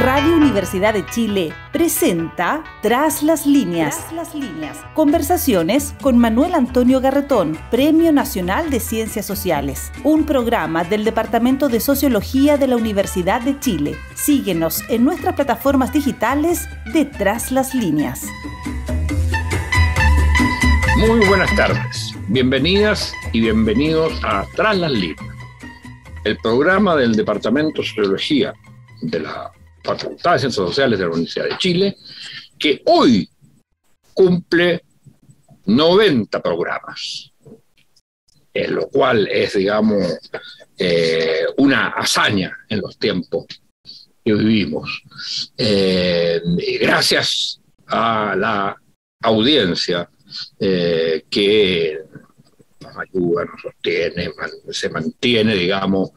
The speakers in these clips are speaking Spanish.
Radio Universidad de Chile presenta Tras las Líneas. Conversaciones con Manuel Antonio Garretón, Premio Nacional de Ciencias Sociales, un programa del Departamento de Sociología de la Universidad de Chile. Síguenos en nuestras plataformas digitales de Tras las Líneas. Muy buenas tardes, bienvenidas y bienvenidos a Tras las Líneas, el programa del Departamento de Sociología de la Facultad de Ciencias Sociales de la Universidad de Chile, que hoy cumple 90 programas, lo cual es, digamos, una hazaña en los tiempos que vivimos. Gracias a la audiencia que nos ayuda, nos sostiene, se mantiene, digamos,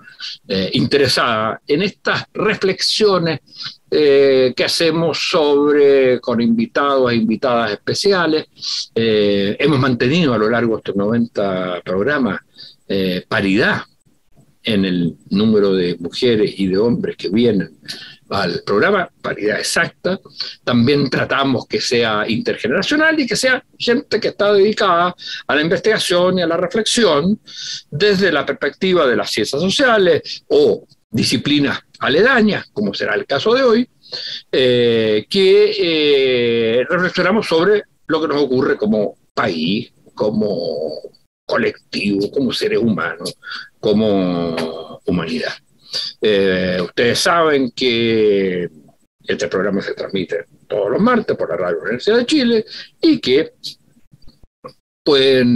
interesada en estas reflexiones que hacemos con invitados e invitadas especiales. Hemos mantenido a lo largo de estos 90 programas paridad en el número de mujeres y de hombres que vienen al programa, paridad exacta. También tratamos que sea intergeneracional y que sea gente que está dedicada a la investigación y a la reflexión desde la perspectiva de las ciencias sociales o disciplinas aledañas, como será el caso de hoy, que reflexionamos sobre lo que nos ocurre como país, como colectivo, como seres humanos, como humanidad. Ustedes saben que este programa se transmite todos los martes por la Radio Universidad de Chile y que pueden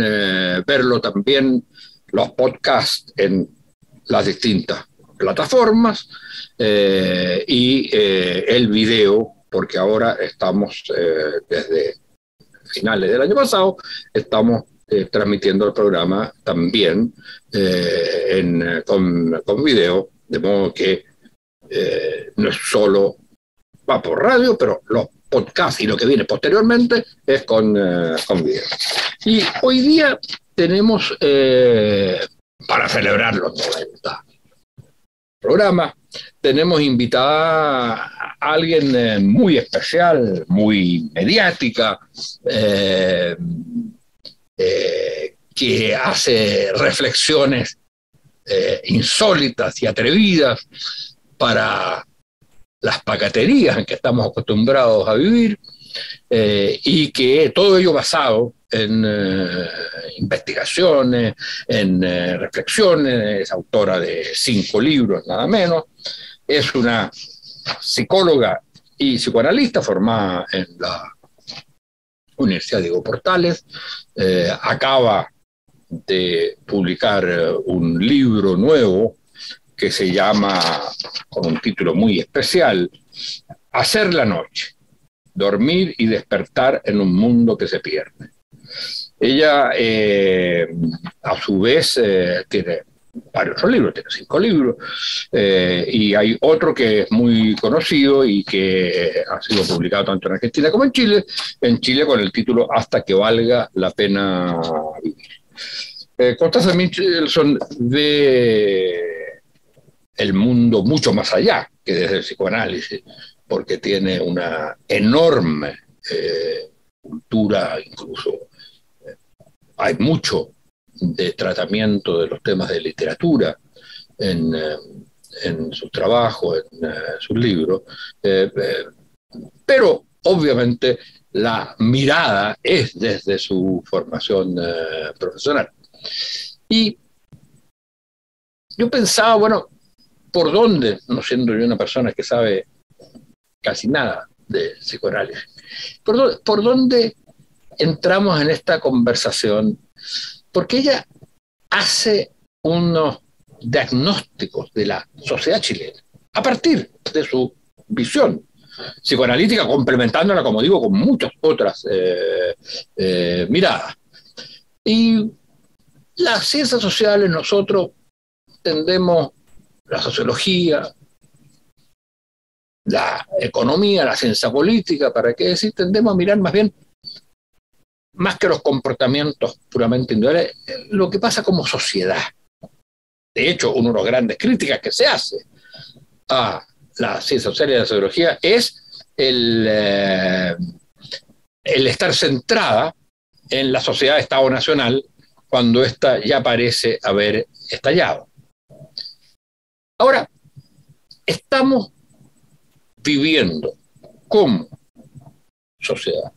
verlo también los podcasts en las distintas plataformas y el video, porque ahora estamos desde finales del año pasado, estamos transmitiendo el programa también con video, de modo que no es solo va por radio, pero los podcasts y lo que viene posteriormente es con video. Y hoy día tenemos, para celebrar los 90 programas, tenemos invitada a alguien muy especial, muy mediática, que hace reflexiones insólitas y atrevidas para las pacaterías en que estamos acostumbrados a vivir, y que todo ello basado en investigaciones, en reflexiones. Es autora de 5 libros, nada menos. Es una psicóloga y psicoanalista formada en la Universidad Diego Portales. Acaba de publicar un libro nuevo que se llama, con un título muy especial, Hacer la noche, dormir y despertar en un mundo que se pierde. Ella, a su vez, tiene varios otros libros, tiene 5 libros, y hay otro que es muy conocido y que ha sido publicado tanto en Argentina como en Chile con el título Hasta que valga la pena vivir. Constanza Michelson ve el mundo mucho más allá que desde el psicoanálisis, porque tiene una enorme cultura, incluso hay mucho de tratamiento de los temas de literatura en sus trabajos, en sus libros, pero obviamente la mirada es desde su formación profesional. Y yo pensaba, bueno, ¿por dónde, no siendo yo una persona que sabe casi nada de psicoanálisis, por dónde entramos en esta conversación? Porque ella hace unos diagnósticos de la sociedad chilena a partir de su visión psicoanalítica, complementándola, como digo, con muchas otras miradas. Y las ciencias sociales, nosotros tendemos, la sociología, la economía, la ciencia política, ¿para qué decir? Tendemos a mirar más bien, más que los comportamientos puramente individuales, lo que pasa como sociedad. De hecho, una de las grandes críticas que se hace a la ciencia social y la sociología es el estar centrada en la sociedad-estado nacional cuando ésta ya parece haber estallado. Ahora, estamos viviendo como sociedad,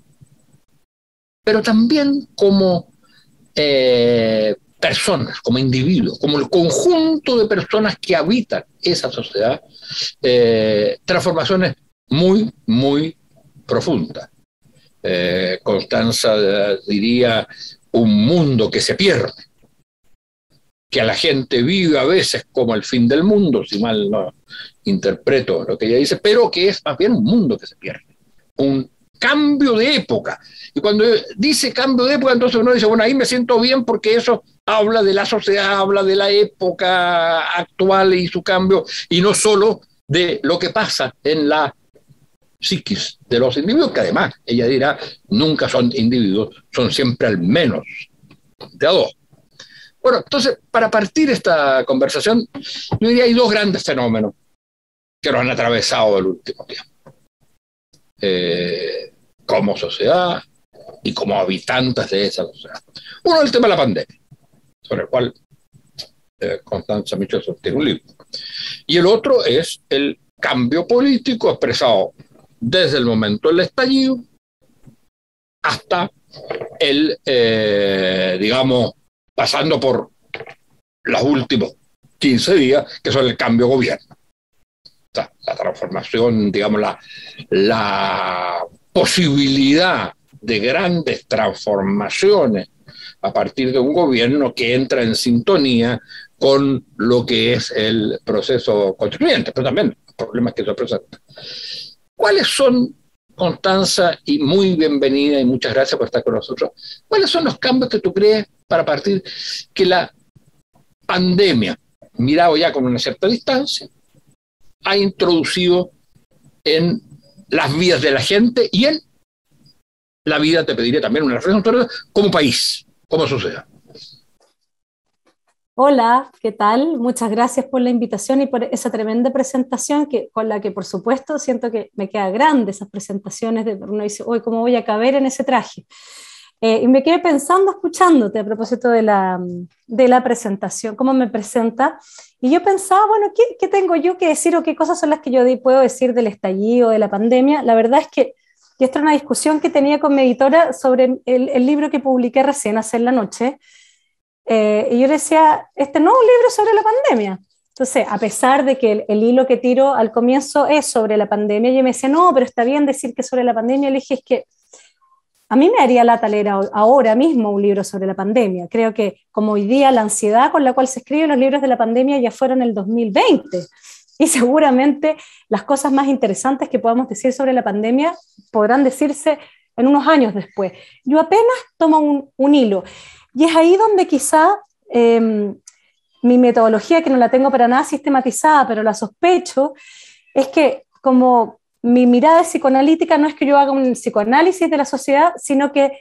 pero también como personas, como individuos, como el conjunto de personas que habitan esa sociedad, transformaciones muy, muy profundas. Constanza diría un mundo que se pierde, que a la gente vive a veces como el fin del mundo, si mal no interpreto lo que ella dice, pero que es más bien un mundo que se pierde, un cambio de época. Y cuando dice cambio de época, entonces uno dice, bueno, ahí me siento bien porque eso habla de la sociedad, habla de la época actual y su cambio, y no solo de lo que pasa en la psiquis de los individuos, que además, ella dirá, nunca son individuos, son siempre al menos de a dos. Bueno, entonces, para partir esta conversación, yo diría hay dos grandes fenómenos que nos han atravesado el último tiempo. Como sociedad y como habitantes de esa sociedad. Uno es el tema de la pandemia, sobre el cual Constanza Michelson tiene un libro. Y el otro es el cambio político expresado desde el momento del estallido hasta el, digamos, pasando por los últimos 15 días, que son el cambio de gobierno. O sea, la transformación, digamos, la posibilidad de grandes transformaciones a partir de un gobierno que entra en sintonía con lo que es el proceso constituyente, pero también los problemas que se presentan. ¿Cuáles son, Constanza, y muy bienvenida y muchas gracias por estar con nosotros, cuáles son los cambios que tú crees para partir que la pandemia, mirado ya con una cierta distancia, ha introducido en las vidas de la gente y en la vida, te pediría también una reflexión como país, como sociedad? Hola, ¿qué tal? Muchas gracias por la invitación y por esa tremenda presentación con la que, por supuesto, siento que me queda grande esas presentaciones de uno dice, hoy ¿cómo voy a caber en ese traje? Y me quedé pensando, escuchándote a propósito de la presentación, cómo me presenta, y yo pensaba, bueno, ¿qué tengo yo que decir o qué cosas son las que yo puedo decir del estallido, de la pandemia? La verdad es que esta era una discusión que tenía con mi editora sobre el libro que publiqué recién, Hacer la Noche, y yo le decía, este no es un libro sobre la pandemia. Entonces, a pesar de que el hilo que tiro al comienzo es sobre la pandemia, ella me decía, no, pero está bien decir que es sobre la pandemia. Le dije, es que a mí me haría lata leer ahora mismo un libro sobre la pandemia. Creo que como hoy día la ansiedad con la cual se escriben los libros de la pandemia ya fueron el 2020. Y seguramente las cosas más interesantes que podamos decir sobre la pandemia podrán decirse en unos años después. Yo apenas tomo un hilo. Y es ahí donde quizá mi metodología, que no la tengo para nada sistematizada, pero la sospecho, es que como mi mirada psicoanalítica no es que yo haga un psicoanálisis de la sociedad, sino que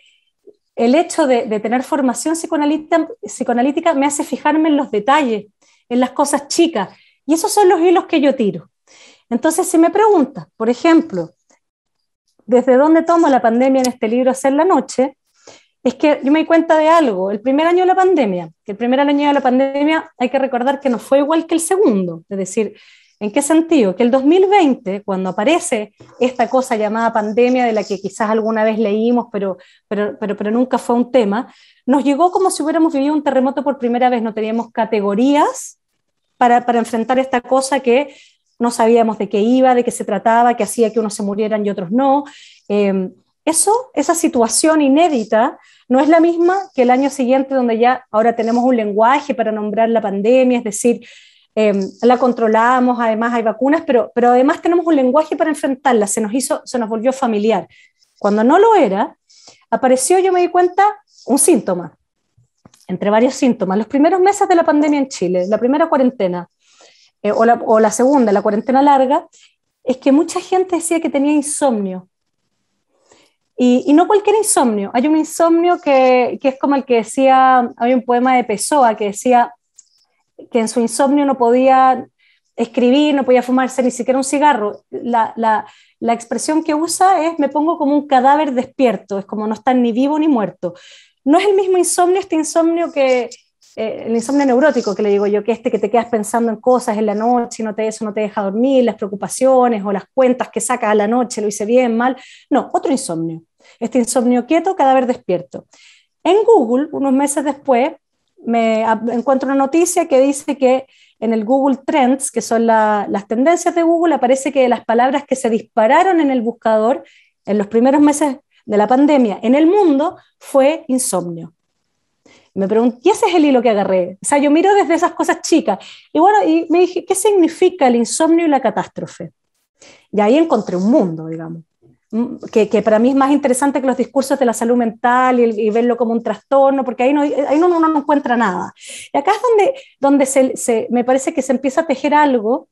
el hecho de tener formación psicoanalítica me hace fijarme en los detalles, en las cosas chicas, y esos son los hilos que yo tiro. Entonces, si me preguntas, por ejemplo, ¿desde dónde tomo la pandemia en este libro Hacer la Noche? Es que yo me di cuenta de algo, el primer año de la pandemia, hay que recordar que no fue igual que el segundo, es decir, ¿en qué sentido? Que el 2020, cuando aparece esta cosa llamada pandemia, de la que quizás alguna vez leímos, pero nunca fue un tema, nos llegó como si hubiéramos vivido un terremoto por primera vez, no teníamos categorías para enfrentar esta cosa que no sabíamos de qué iba, de qué se trataba, que hacía que unos se murieran y otros no. Esa situación inédita no es la misma que el año siguiente, donde ya ahora tenemos un lenguaje para nombrar la pandemia, es decir, la controlamos, además hay vacunas, pero además tenemos un lenguaje para enfrentarla, se nos volvió familiar. Cuando no lo era, apareció, yo me di cuenta, un síntoma, entre varios síntomas. Los primeros meses de la pandemia en Chile, la primera cuarentena, o la segunda, la cuarentena larga, es que mucha gente decía que tenía insomnio. Y no cualquier insomnio, hay un insomnio que es como el que decía, hay un poema de Pessoa que decía que en su insomnio no podía escribir, no podía fumarse ni siquiera un cigarro. La expresión que usa es: me pongo como un cadáver despierto, es como no estar ni vivo ni muerto. No es el mismo insomnio, este insomnio que el insomnio neurótico, que le digo yo, que que te quedas pensando en cosas en la noche y eso no te deja dormir, las preocupaciones o las cuentas que sacas a la noche, lo hice bien, mal. No, otro insomnio. Este insomnio quieto, cadáver despierto. En Google, unos meses después, me encuentro una noticia que dice que en el Google Trends, que son las tendencias de Google, aparece que las palabras que se dispararon en el buscador en los primeros meses de la pandemia en el mundo fue insomnio. Me pregunté, y ese es el hilo que agarré. O sea, yo miro desde esas cosas chicas. Y bueno, y me dije, ¿qué significa el insomnio y la catástrofe? Y ahí encontré un mundo, digamos, que para mí es más interesante que los discursos de la salud mental y verlo como un trastorno, porque ahí uno no encuentra nada. Y acá es donde me parece que se empieza a tejer algo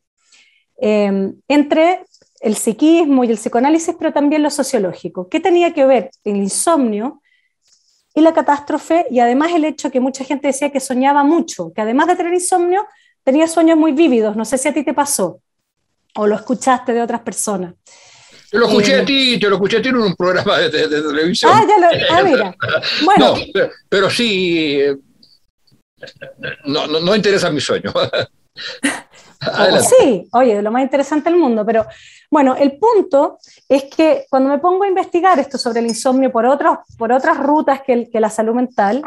entre el psiquismo y el psicoanálisis, pero también lo sociológico. ¿Qué tenía que ver el insomnio y la catástrofe? Y además el hecho que mucha gente decía que soñaba mucho, que además de tener insomnio, tenía sueños muy vívidos. No sé si a ti te pasó o lo escuchaste de otras personas. Te lo escuché a ti en un programa de televisión. Mira. Bueno. No, pero sí, no interesa mi sueño. Sí, oye, de lo más interesante del mundo, pero bueno, el punto es que cuando me pongo a investigar esto sobre el insomnio por otras rutas que la salud mental,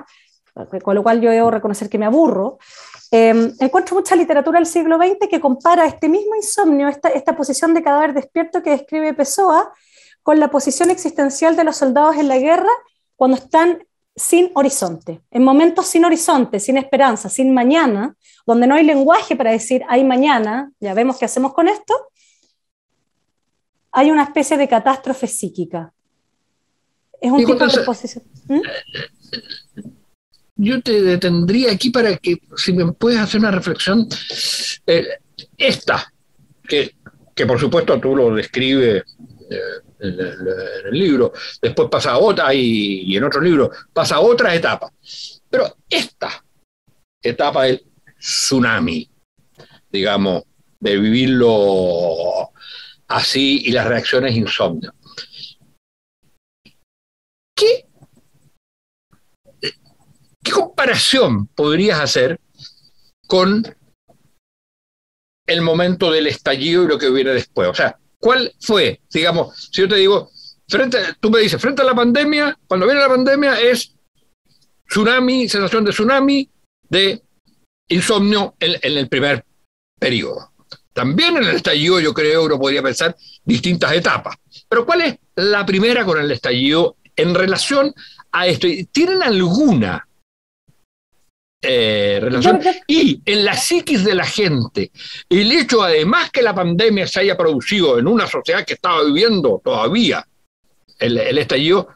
con lo cual yo debo reconocer que me aburro, encuentro mucha literatura del siglo XX que compara este mismo insomnio, esta posición de cadáver despierto que describe Pessoa, con la posición existencial de los soldados en la guerra cuando están sin horizonte, en momentos sin horizonte, sin esperanza, sin mañana, donde no hay lenguaje para decir hay mañana, ya vemos qué hacemos con esto, hay una especie de catástrofe psíquica. Es un tipo de posición. Yo te detendría aquí para que, si me puedes hacer una reflexión, esta, que por supuesto tú lo describes en el libro, después pasa a otra y en otro libro pasa a otra etapa, pero esta etapa del tsunami, digamos, de vivirlo así y las reacciones insomnio. ¿Qué comparación podrías hacer con el momento del estallido y lo que viene después? O sea, ¿cuál fue? Digamos, si yo te digo, tú me dices, frente a la pandemia, cuando viene la pandemia es tsunami, sensación de tsunami, de insomnio en el primer periodo. También en el estallido yo creo uno podría pensar distintas etapas. Pero ¿cuál es la primera con el estallido en relación a esto? ¿Tienen alguna relación? Y en la psiquis de la gente, el hecho además que la pandemia se haya producido en una sociedad que estaba viviendo todavía el estallido,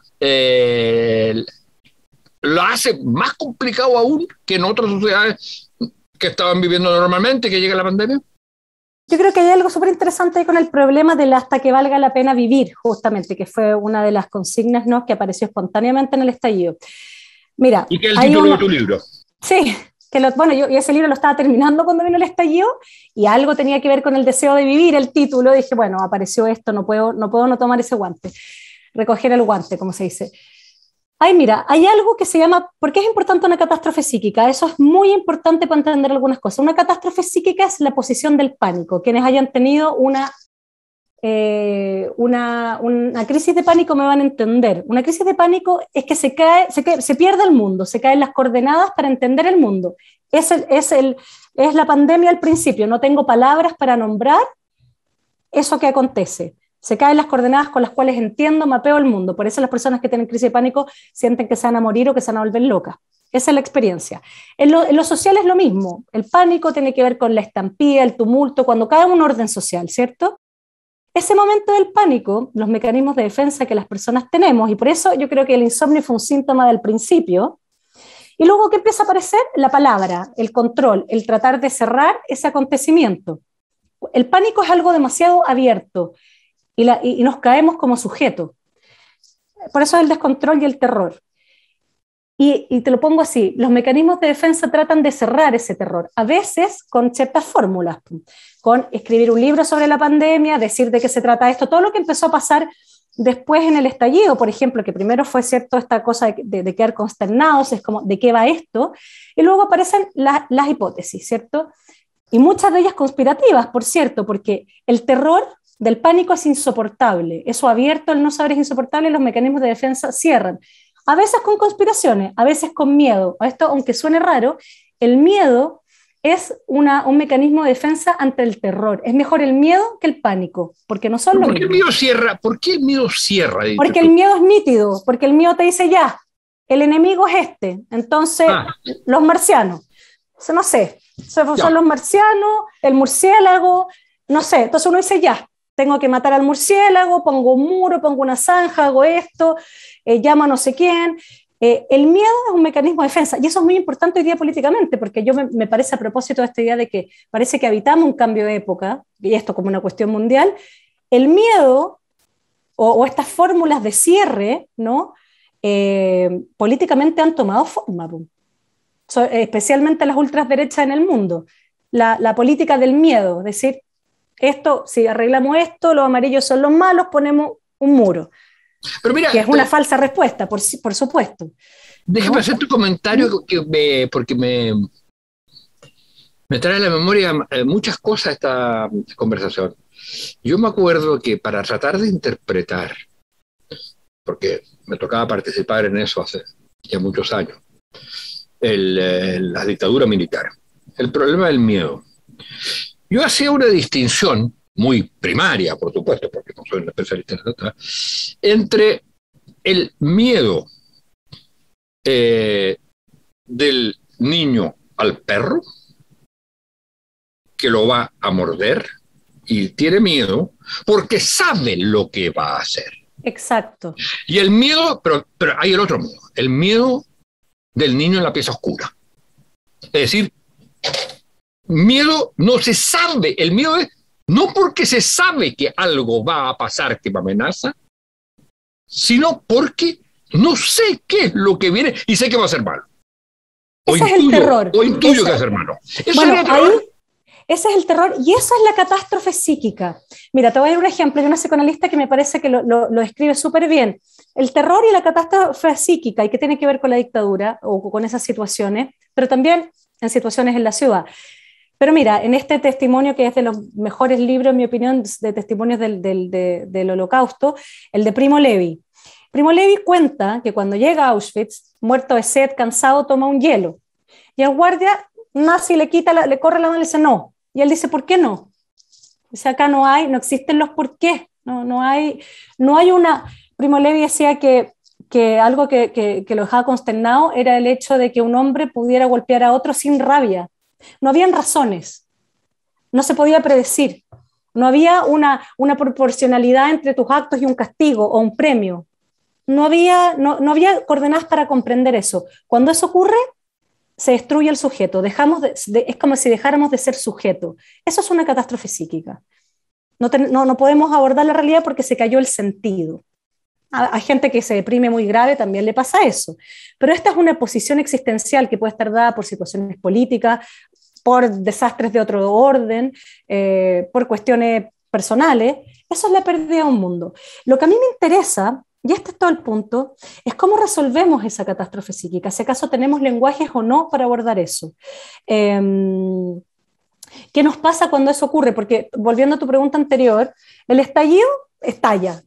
lo hace más complicado aún que en otras sociedades que estaban viviendo normalmente, que llega la pandemia. Yo creo que hay algo súper interesante con el problema del hasta que valga la pena vivir, justamente, que fue una de las consignas, ¿no?, que apareció espontáneamente en el estallido. Mira, y que es el título de tu libro. Sí, bueno, yo ese libro lo estaba terminando cuando vino el estallido y algo tenía que ver con el deseo de vivir, el título. Dije, bueno, apareció esto, no puedo no tomar ese guante, recoger el guante, como se dice. Ay, mira, hay algo que se llama, ¿por qué es importante una catástrofe psíquica? Eso es muy importante para entender algunas cosas. Una catástrofe psíquica es la posición del pánico. Quienes hayan tenido una crisis de pánico me van a entender. Una crisis de pánico es que se pierde el mundo, se caen las coordenadas para entender el mundo. Es la pandemia al principio, no tengo palabras para nombrar eso que acontece. Se caen las coordenadas con las cuales entiendo, mapeo el mundo. Por eso las personas que tienen crisis de pánico sienten que se van a morir o que se van a volver locas. Esa es la experiencia. En lo social es lo mismo. El pánico tiene que ver con la estampida, el tumulto, cuando cae un orden social, ¿cierto? Ese momento del pánico, los mecanismos de defensa que las personas tenemos, y por eso yo creo que el insomnio fue un síntoma del principio, y luego que empieza a aparecer la palabra, el control, el tratar de cerrar ese acontecimiento. El pánico es algo demasiado abierto, y nos caemos como sujetos. Por eso es el descontrol y el terror. Y te lo pongo así, los mecanismos de defensa tratan de cerrar ese terror, a veces con ciertas fórmulas, con escribir un libro sobre la pandemia, decir de qué se trata esto, todo lo que empezó a pasar después en el estallido, por ejemplo, que primero fue cierto esta cosa de quedar consternados, es como, ¿de qué va esto? Y luego aparecen las hipótesis, ¿cierto? Y muchas de ellas conspirativas, por cierto, porque el terror del pánico es insoportable, eso abierto, el no saber es insoportable, y los mecanismos de defensa cierran. A veces con conspiraciones, a veces con miedo. Esto, aunque suene raro, el miedo es un mecanismo de defensa ante el terror. Es mejor el miedo que el pánico, porque no son lo mismo. ¿Por qué el miedo cierra? ¿Por qué el miedo cierra? Porque el miedo es nítido, porque el miedo te dice ya, el enemigo es este, entonces los marcianos, no sé, son los marcianos, el murciélago, no sé, entonces uno dice ya, tengo que matar al murciélago, pongo un muro, pongo una zanja, hago esto, llamo a no sé quién. El miedo es un mecanismo de defensa, y eso es muy importante hoy día políticamente, porque me parece a propósito de esta idea de que parece que habitamos un cambio de época, y esto como una cuestión mundial, el miedo o estas fórmulas de cierre, ¿no? Políticamente han tomado forma, especialmente las ultraderechas en el mundo. La política del miedo, es decir, esto, si arreglamos esto, los amarillos son los malos, ponemos un muro. Pero mira, que es una falsa respuesta, por supuesto. Déjame hacer tu comentario porque me trae a la memoria muchas cosas esta conversación. Yo me acuerdo que para tratar de interpretar, porque me tocaba participar en eso hace ya muchos años, la dictadura militar, el problema del miedo. Yo hacía una distinción muy primaria, por supuesto, porque no soy un especialista en esto, entre el miedo del niño al perro, que lo va a morder, y tiene miedo porque sabe lo que va a hacer. Exacto. Y el miedo, pero hay el otro miedo, el miedo del niño en la pieza oscura. Es decir, miedo no se sabe, el miedo es no porque se sabe que algo va a pasar que me amenaza, sino porque no sé qué es lo que viene y sé que va a ser malo. Ese es el terror. O intuyo que va a ser malo. Bueno, ahí, ese es el terror y esa es la catástrofe psíquica. Mira, te voy a dar un ejemplo de una psicoanalista que me parece que lo describe súper bien. El terror y la catástrofe psíquica, y que tiene que ver con la dictadura o con esas situaciones, pero también en situaciones en la ciudad. Pero mira, en este testimonio, que es de los mejores libros, en mi opinión, de testimonios del Holocausto, el de Primo Levi. Primo Levi cuenta que cuando llega a Auschwitz, muerto de sed, cansado, toma un hielo. Y el guardia nazi le corre la mano y le dice no. Y él dice, ¿por qué no? Dice, acá no existen los por qué. No hay una... Primo Levi decía que algo que lo dejaba consternado era el hecho de que un hombre pudiera golpear a otro sin rabia. No habían razones, no se podía predecir, no había una proporcionalidad entre tus actos y un castigo o un premio. No había coordenadas para comprender eso. Cuando eso ocurre, se destruye el sujeto, es como si dejáramos de ser sujeto. Eso es una catástrofe psíquica. No podemos abordar la realidad porque se cayó el sentido. A gente que se deprime muy grave también le pasa eso. Pero esta es una posición existencial que puede estar dada por situaciones políticas, por desastres de otro orden, por cuestiones personales. Eso es la pérdida de un mundo. Lo que a mí me interesa, y este es todo el punto, es cómo resolvemos esa catástrofe psíquica, si acaso tenemos lenguajes o no para abordar eso. ¿Qué nos pasa cuando eso ocurre? Porque, volviendo a tu pregunta anterior, el estallido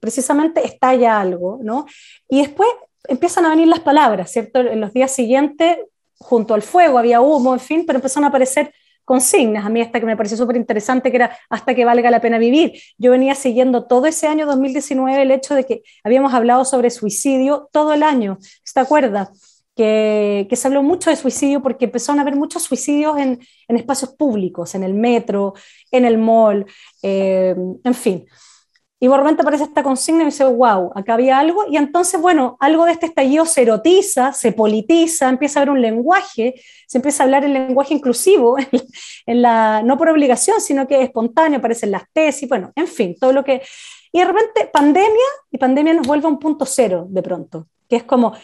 precisamente estalla algo, ¿no? Y después empiezan a venir las palabras, ¿cierto? En los días siguientes, junto al fuego, había humo, en fin, pero empezaron a aparecer consignas. A mí esta que me pareció súper interesante, que era hasta que valga la pena vivir. Yo venía siguiendo todo ese año 2019 el hecho de que habíamos hablado sobre suicidio todo el año, ¿te acuerdas? Que se habló mucho de suicidio porque empezaron a haber muchos suicidios en espacios públicos, en el metro, en el mall, en fin. Y de repente aparece esta consigna y dice, wow, acá había algo, y entonces, bueno, algo de este estallido se erotiza, se politiza, empieza a haber un lenguaje, se empieza a hablar el lenguaje inclusivo, no por obligación, sino que es espontáneo, aparecen las tesis, bueno, en fin, todo lo que... Y de repente pandemia nos vuelve a un punto cero de pronto, que es como,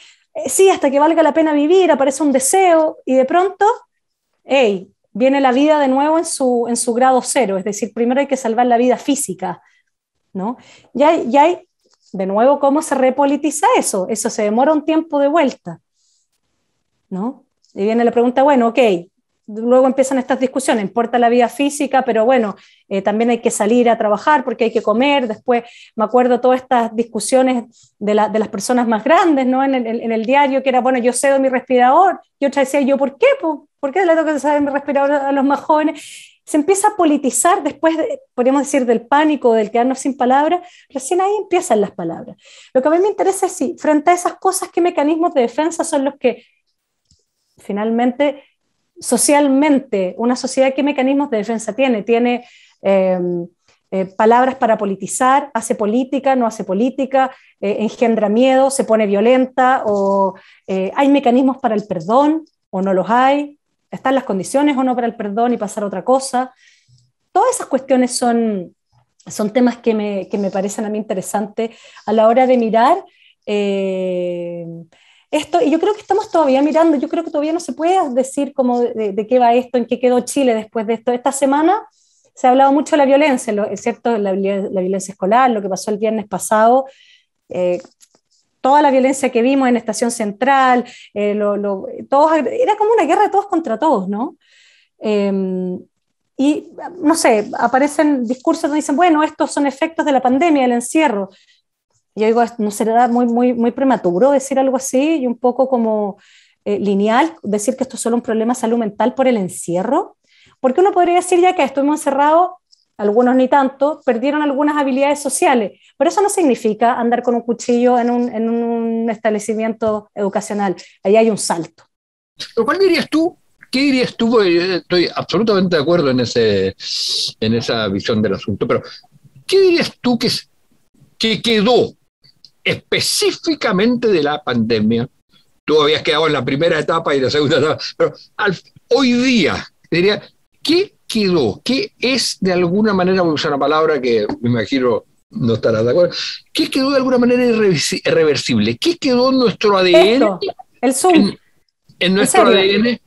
sí, hasta que valga la pena vivir, aparece un deseo, y de pronto, hey, viene la vida de nuevo en su grado cero, es decir, primero hay que salvar la vida física, ¿no? Ya hay, de nuevo, ¿cómo se repolitiza eso? Eso se demora un tiempo de vuelta, ¿no? Y viene la pregunta, bueno, ok, luego empiezan estas discusiones, importa la vida física, pero bueno, también hay que salir a trabajar porque hay que comer. Después me acuerdo todas estas discusiones de las personas más grandes, ¿no? En el diario, que era, bueno, yo cedo mi respirador, y otra decía, ¿yo por qué? ¿Por qué le tengo que ceder mi respirador a los más jóvenes? Se empieza a politizar después, podríamos decir, del pánico, del quedarnos sin palabras, recién ahí empiezan las palabras. Lo que a mí me interesa es si, frente a esas cosas, ¿qué mecanismos de defensa son los que finalmente, socialmente, una sociedad, qué mecanismos de defensa tiene? ¿Tiene palabras para politizar? ¿Hace política? ¿No hace política? ¿Engendra miedo? ¿Se pone violenta? ¿O hay mecanismos para el perdón o no los hay? ¿Están las condiciones o no para el perdón y pasar a otra cosa? Todas esas cuestiones son temas que me parecen a mí interesantes a la hora de mirar esto, y yo creo que estamos todavía mirando, yo creo que todavía no se puede decir cómo de qué va esto, en qué quedó Chile después de esto. Esta semana se ha hablado mucho de la violencia, es cierto, la violencia escolar, lo que pasó el viernes pasado, toda la violencia que vimos en Estación Central, todos, era como una guerra de todos contra todos, ¿no? Y no sé, aparecen discursos donde dicen, bueno, estos son efectos de la pandemia, del encierro. Yo digo, ¿no será muy prematuro decir algo así y un poco como lineal, decir que esto es solo un problema de salud mental por el encierro? Porque uno podría decir ya que estuvimos encerrados, algunos ni tanto, perdieron algunas habilidades sociales, pero eso no significa andar con un cuchillo en un establecimiento educacional. Ahí hay un salto. ¿Pero cuál dirías tú? ¿Qué dirías tú? Porque yo estoy absolutamente de acuerdo en esa visión del asunto, pero ¿qué dirías tú que quedó específicamente de la pandemia? Tú habías quedado en la primera etapa y la segunda etapa, pero hoy día, diría, ¿qué quedó? ¿Qué es de alguna manera, voy a usar una palabra que me imagino no estarás de acuerdo, qué quedó de alguna manera irreversible? ¿Qué quedó en nuestro ADN? Esto, el Zoom. En nuestro ADN. ¿Eh?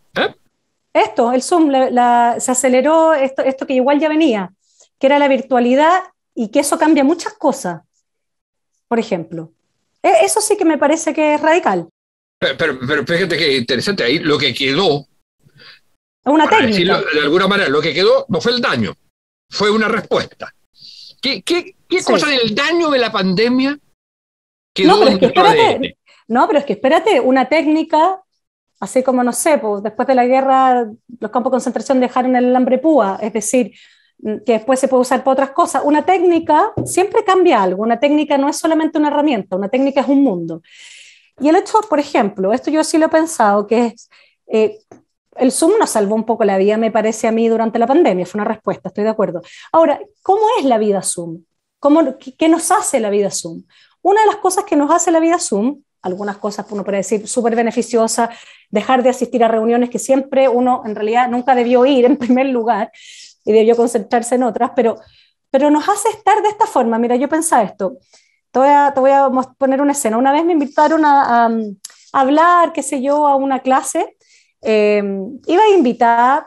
Esto, el Zoom, se aceleró esto que igual ya venía, que era la virtualidad, y que eso cambia muchas cosas. Por ejemplo, eso sí que me parece que es radical. Pero fíjate que interesante, ahí lo que quedó, Es una para técnica. decirlo de alguna manera, lo que quedó no fue el daño, fue una respuesta. ¿Qué Sí. cosa del daño de la pandemia quedó No, pero en nuestro ADN? No, pero es que espérate, una técnica, así como, no sé, pues después de la guerra los campos de concentración dejaron el alambre púa, es decir, que después se puede usar para otras cosas. Una técnica siempre cambia algo, una técnica no es solamente una herramienta, una técnica es un mundo. Y el hecho, por ejemplo, esto yo sí lo he pensado, que es, el Zoom nos salvó un poco la vida, me parece a mí, durante la pandemia, fue una respuesta, estoy de acuerdo. Ahora, ¿cómo es la vida Zoom? ¿Qué nos hace la vida Zoom? Una de las cosas que nos hace la vida Zoom, algunas cosas uno puede decir súper beneficiosa, dejar de asistir a reuniones que siempre uno en realidad nunca debió ir en primer lugar y debió concentrarse en otras, pero nos hace estar de esta forma. Mira, yo pensaba esto, te voy a poner una escena. Una vez me invitaron a hablar, qué sé yo, a una clase, iba invitada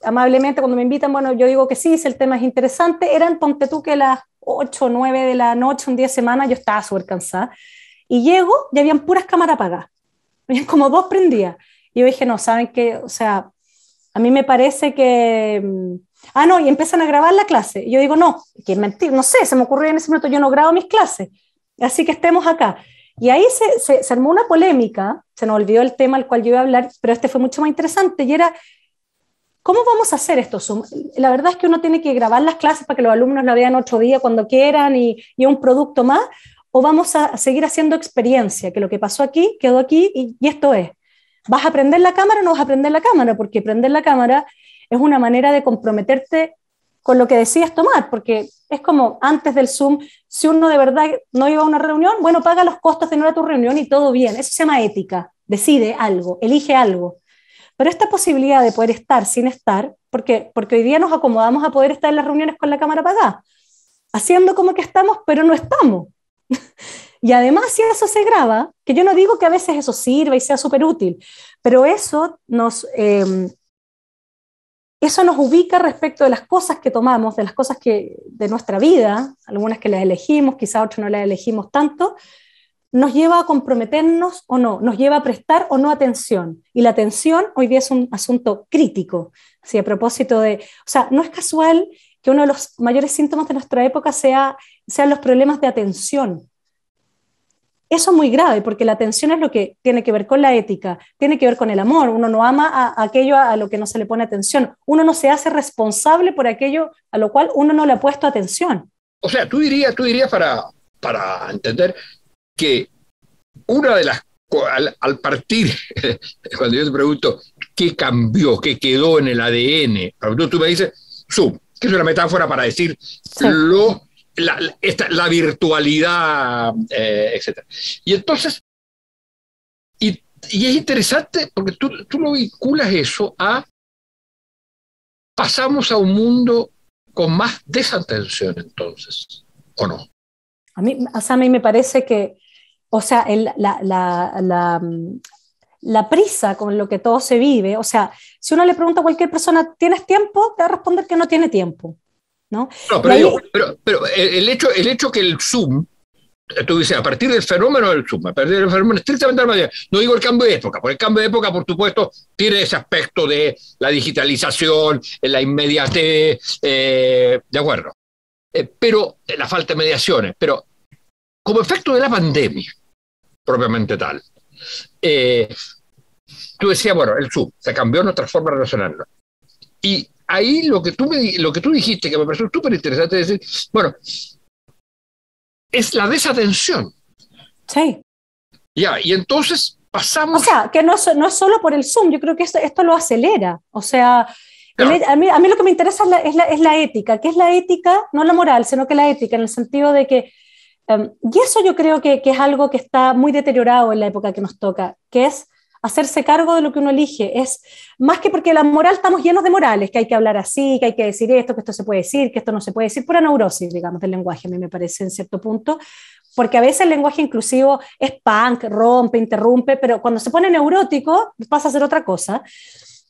amablemente. Cuando me invitan, bueno, yo digo que sí, si el tema es interesante. Eran, ponte tú, que las 8 o 9 de la noche, un día de semana, yo estaba súper cansada, y llego y habían puras cámaras apagadas, habían como 2 prendidas, y yo dije, no, ¿saben qué? O sea, a mí me parece que... no, y empiezan a grabar la clase, y yo digo, no, que es mentira, no sé, se me ocurrió en ese momento, yo no grabo mis clases, así que estemos acá. Y ahí se armó una polémica, se nos olvidó el tema al cual yo iba a hablar, pero este fue mucho más interesante, y era, ¿cómo vamos a hacer esto, Zoom? La verdad es que uno tiene que grabar las clases para que los alumnos la vean otro día cuando quieran y un producto más, o vamos a seguir haciendo experiencia, que lo que pasó aquí quedó aquí y esto es. ¿Vas a prender la cámara o no vas a prender la cámara? Porque prender la cámara es una manera de comprometerte con lo que decides tomar, porque es como antes del Zoom, si uno de verdad no iba a una reunión, bueno, paga los costos de no ir a tu reunión y todo bien. Eso se llama ética, decide algo, elige algo. Pero esta posibilidad de poder estar sin estar, porque hoy día nos acomodamos a poder estar en las reuniones con la cámara apagada, haciendo como que estamos, pero no estamos. Y además, si eso se graba, que yo no digo que a veces eso sirva y sea súper útil, pero eso nos ubica respecto de las cosas que tomamos, de las cosas de nuestra vida, algunas que las elegimos, quizás otras no las elegimos tanto, nos lleva a comprometernos o no, nos lleva a prestar o no atención. Y la atención hoy día es un asunto crítico. Así, a propósito o sea, no es casual que uno de los mayores síntomas de nuestra época sean los problemas de atención. Eso es muy grave, porque la atención es lo que tiene que ver con la ética, tiene que ver con el amor. Uno no ama a aquello a lo que no se le pone atención. Uno no se hace responsable por aquello a lo cual uno no le ha puesto atención. O sea, tú dirías para entender que una de las, al partir, cuando yo te pregunto qué cambió, qué quedó en el ADN, tú me dices Zoom, que es una metáfora para decir sí. La virtualidad, etc. Y entonces, y es interesante porque tú lo vinculas eso a pasamos a un mundo con más desatención entonces, ¿o no? A mí me parece que, o sea, la prisa con lo que todo se vive, o sea, si uno le pregunta a cualquier persona, ¿tienes tiempo? Te va a responder que no tiene tiempo, ¿no? No, pero el hecho que el Zoom, tú dices, a partir del fenómeno del Zoom, a partir del fenómeno estrictamente de la materia, no digo el cambio de época, porque el cambio de época, por supuesto, tiene ese aspecto de la digitalización, la inmediatez, de acuerdo, pero la falta de mediaciones, pero como efecto de la pandemia, propiamente tal, tú decías, bueno, el Zoom, se cambió nuestra forma de relacionarnos. Y ahí lo que tú dijiste, que me pareció súper interesante, es decir, bueno, es la desatención. Sí. Ya, y entonces pasamos... O sea, que no es solo por el Zoom, yo creo que esto lo acelera. O sea, claro. a mí lo que me interesa es la ética. ¿Qué es la ética? No la moral, sino que la ética, en el sentido de que... y eso yo creo que es algo que está muy deteriorado en la época que nos toca, que es hacerse cargo de lo que uno elige. Es más que porque la moral, estamos llenos de morales, que hay que hablar así, que hay que decir esto, que esto se puede decir, que esto no se puede decir, pura neurosis, digamos, del lenguaje, a mí me parece en cierto punto, porque a veces el lenguaje inclusivo es punk, rompe, interrumpe, pero cuando se pone neurótico pasa a ser otra cosa.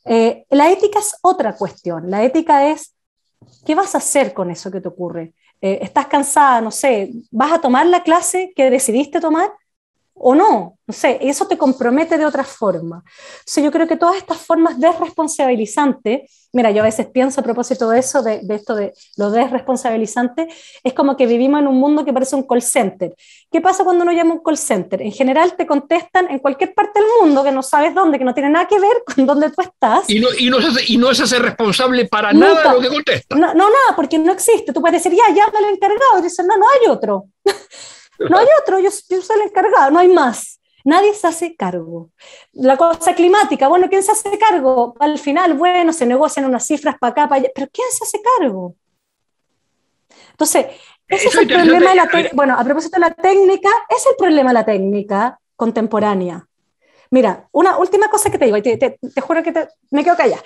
La ética es otra cuestión. La ética es, ¿qué vas a hacer con eso que te ocurre? ¿Estás cansada? No sé, ¿vas a tomar la clase que decidiste tomar? ¿O no? No sé, eso te compromete de otra forma. Entonces yo creo que todas estas formas desresponsabilizantes, mira, yo a veces pienso a propósito de eso, de esto de lo desresponsabilizante, es como que vivimos en un mundo que parece un call center. ¿Qué pasa cuando uno llama un call center? En general te contestan en cualquier parte del mundo que no sabes dónde, que no tiene nada que ver con dónde tú estás. Y no es hacer responsable para nunca, nada de lo que contesta. No, nada, porque no existe. Tú puedes decir, ya, llámale al encargado, y dicen, no hay otro. No hay otro, yo soy el encargado, no hay más. Nadie se hace cargo. La cosa climática, bueno, ¿quién se hace cargo? Al final, bueno, se negocian unas cifras para acá, para allá, pero ¿quién se hace cargo? Entonces, ese es el problema de la bueno, a propósito de la técnica, es el problema de la técnica contemporánea. Mira, una última cosa que te digo, y te juro que me quedo callada.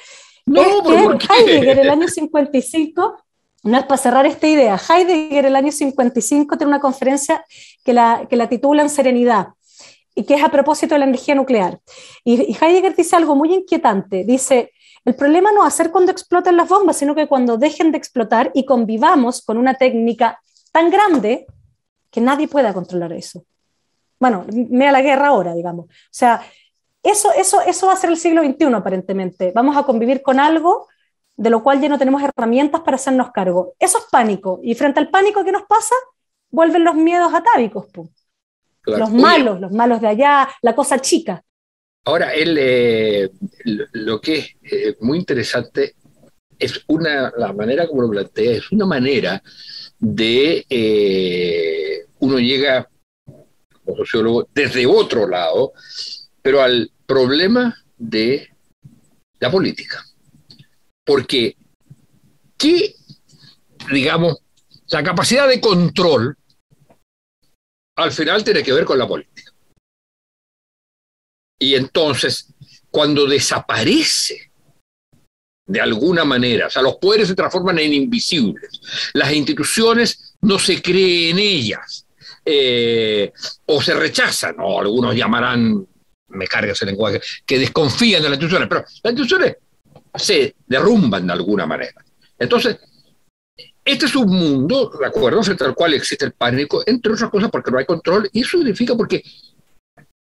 No, es que Heidegger, el año 55... No es para cerrar esta idea. Heidegger, el año 55, tiene una conferencia que la titulan Serenidad, y que es a propósito de la energía nuclear. Y Heidegger dice algo muy inquietante. Dice, el problema no va a ser cuando exploten las bombas, sino que cuando dejen de explotar y convivamos con una técnica tan grande que nadie pueda controlar eso. Bueno, mira la guerra ahora, digamos. O sea, eso va a ser el siglo XXI, aparentemente. Vamos a convivir con algo de lo cual ya no tenemos herramientas para hacernos cargo. Eso es pánico. Y frente al pánico que nos pasa, vuelven los miedos atávicos. Claro. Los malos de allá, la cosa chica. Ahora, lo que es muy interesante es la manera como lo plantea, es una manera de, uno llega, como sociólogo, desde otro lado, pero al problema de la política. Porque, digamos, la capacidad de control al final tiene que ver con la política. Y entonces, cuando desaparece de alguna manera, o sea, los poderes se transforman en invisibles, las instituciones no se cree en ellas, o se rechazan, o algunos llamarán, me carga ese lenguaje, que desconfían de las instituciones, pero las instituciones se derrumban de alguna manera. Entonces, este es un mundo, de acuerdo, frente al cual existe el pánico, entre otras cosas porque no hay control, y eso significa porque,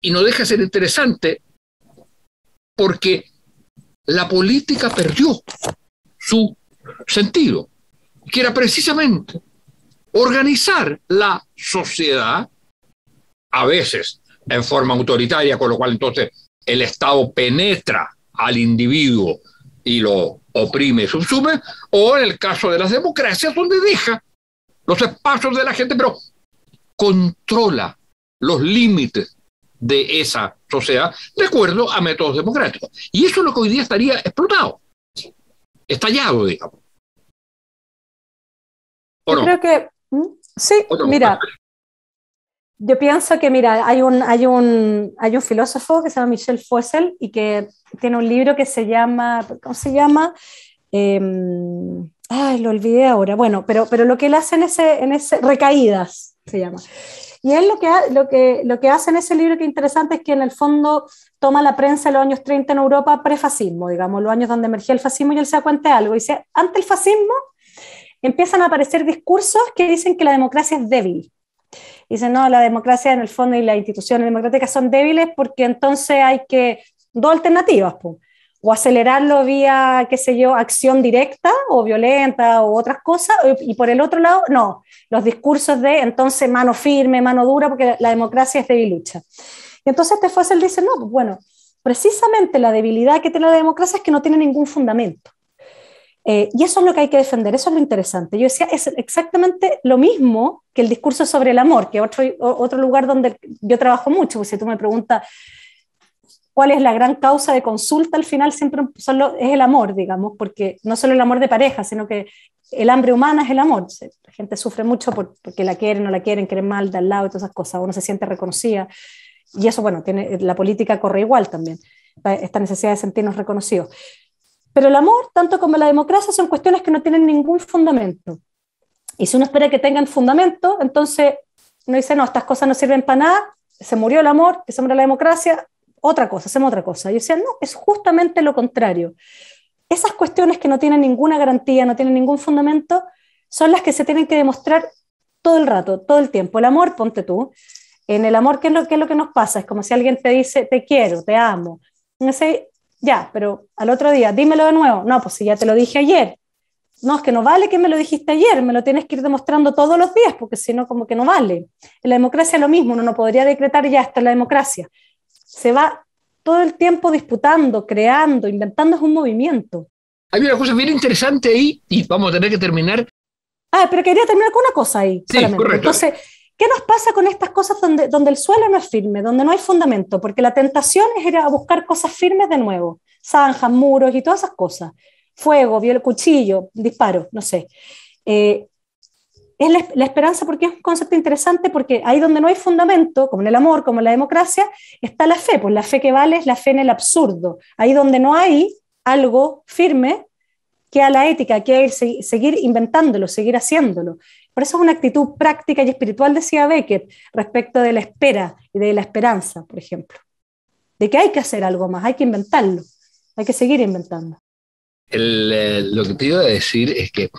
y no deja de ser interesante, porque la política perdió su sentido, que era precisamente organizar la sociedad, a veces en forma autoritaria, con lo cual entonces el Estado penetra al individuo y lo oprime y subsume, o en el caso de las democracias, donde deja los espacios de la gente, pero controla los límites de esa sociedad de acuerdo a métodos democráticos. Y eso es lo que hoy día estaría explotado, estallado, digamos. Yo creo que sí, mira, yo pienso que, mira, hay un filósofo que se llama Michel Fuessel y que tiene un libro que se llama, ¿cómo se llama? Lo olvidé ahora. Bueno, pero lo que él hace en ese Recaídas se llama. Y él lo que hace en ese libro que es interesante es que en el fondo toma la prensa de los años 30 en Europa prefascismo, digamos, los años donde emergía el fascismo, y él se da cuenta de algo. Dice, ante el fascismo empiezan a aparecer discursos que dicen que la democracia es débil. Dicen, no, la democracia en el fondo y las instituciones democráticas son débiles porque entonces hay que, dos alternativas, pues, o acelerarlo vía, qué sé yo, acción directa o violenta o otras cosas, y por el otro lado, no, los discursos de entonces mano firme, mano dura, porque la democracia es debilucha. Y entonces Fuessel dice, no, pues bueno, precisamente la debilidad que tiene la democracia es que no tiene ningún fundamento. Y eso es lo que hay que defender, eso es lo interesante. Yo decía, es exactamente lo mismo que el discurso sobre el amor, que otro lugar donde yo trabajo mucho, pues si tú me preguntas cuál es la gran causa de consulta, al final siempre es el amor, digamos, porque no solo el amor de pareja, sino que el hambre humana es el amor. La gente sufre mucho porque la quieren, no la quieren mal de al lado y todas esas cosas, uno se siente reconocida, y eso, bueno, la política corre igual también, esta necesidad de sentirnos reconocidos. Pero el amor, tanto como la democracia, son cuestiones que no tienen ningún fundamento. Y si uno espera que tengan fundamento, entonces uno dice, no, estas cosas no sirven para nada, se murió el amor, que se murió la democracia, otra cosa, hacemos otra cosa. Y yo decía, no, es justamente lo contrario. Esas cuestiones que no tienen ninguna garantía, no tienen ningún fundamento, son las que se tienen que demostrar todo el rato, todo el tiempo. El amor, ponte tú, en el amor, ¿qué es lo que nos pasa? Es como si alguien te dice, te quiero, te amo. Y dice, ya, pero al otro día, dímelo de nuevo. No, pues si ya te lo dije ayer. No, es que no vale que me lo dijiste ayer, me lo tienes que ir demostrando todos los días, porque si no, como que no vale. En la democracia es lo mismo, uno no podría decretar ya esto es la democracia. Se va todo el tiempo disputando, creando, inventando, es un movimiento. Hay una cosa bien interesante ahí, y vamos a tener que terminar. Pero quería terminar con una cosa ahí. Sí, solamente. Correcto. Entonces, ¿qué nos pasa con estas cosas donde el suelo no es firme, donde no hay fundamento? Porque la tentación es ir a buscar cosas firmes de nuevo, zanjas, muros y todas esas cosas. Fuego, cuchillo, disparo, no sé. Es la esperanza, porque es un concepto interesante, porque ahí donde no hay fundamento, como en el amor, como en la democracia, está la fe, pues la fe que vale es la fe en el absurdo. Ahí donde no hay algo firme, queda la ética, queda seguir inventándolo, seguir haciéndolo. Por eso es una actitud práctica y espiritual, decía Beckett, respecto de la espera y de la esperanza, por ejemplo. De que hay que hacer algo más, hay que inventarlo, hay que seguir inventando. Lo que te iba a decir es que,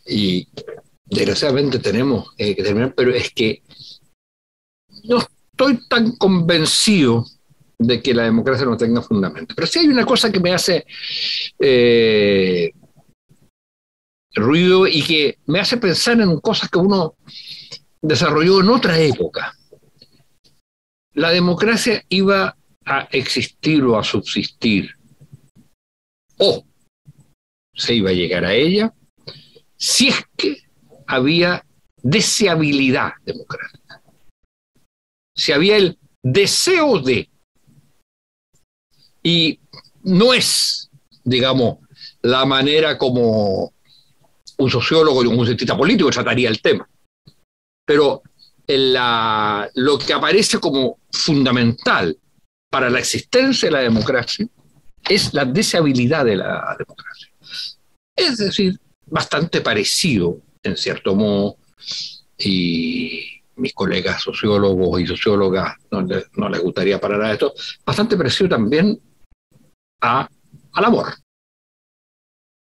y desgraciadamente tenemos que terminar, pero es que no estoy tan convencido de que la democracia no tenga fundamento. Pero sí hay una cosa que me hace ruido y que me hace pensar en cosas que uno desarrolló en otra época. La democracia iba a existir o a subsistir, o se iba a llegar a ella, si es que había deseabilidad democrática. Si había el deseo de. Y no es, digamos, la manera como un sociólogo y un cientista político trataría el tema. Pero lo que aparece como fundamental para la existencia de la democracia es la deseabilidad de la democracia. Es decir, bastante parecido, en cierto modo, y mis colegas sociólogos y sociólogas no les gustaría para nada esto, bastante parecido también al amor.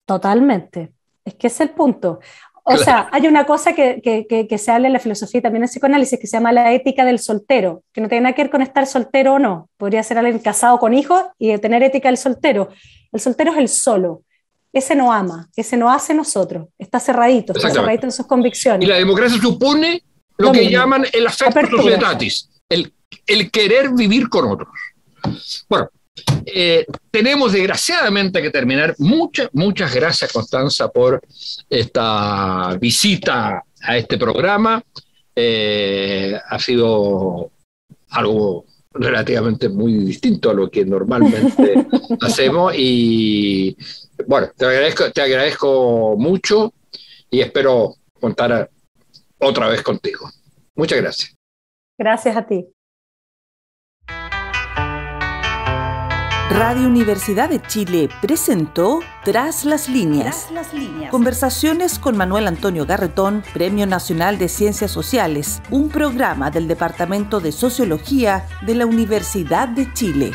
Totalmente. Es que ese es el punto. O sea, hay una cosa que se habla en la filosofía y también en el psicoanálisis que se llama la ética del soltero, que no tiene nada que ver con estar soltero o no. Podría ser alguien casado con hijos y tener ética del soltero. El soltero es el solo. Ese no ama, ese no hace nosotros. Está cerradito en sus convicciones. Y la democracia supone lo que llaman el affectus societatis, el querer vivir con otros. Bueno, tenemos desgraciadamente que terminar. Muchas gracias, Constanza, por esta visita a este programa. Ha sido algo relativamente muy distinto a lo que normalmente hacemos y bueno, te agradezco mucho y espero contar otra vez contigo. Muchas gracias. Gracias a ti. Radio Universidad de Chile presentó Tras las Líneas. Conversaciones con Manuel Antonio Garretón, Premio Nacional de Ciencias Sociales, un programa del Departamento de Sociología de la Universidad de Chile.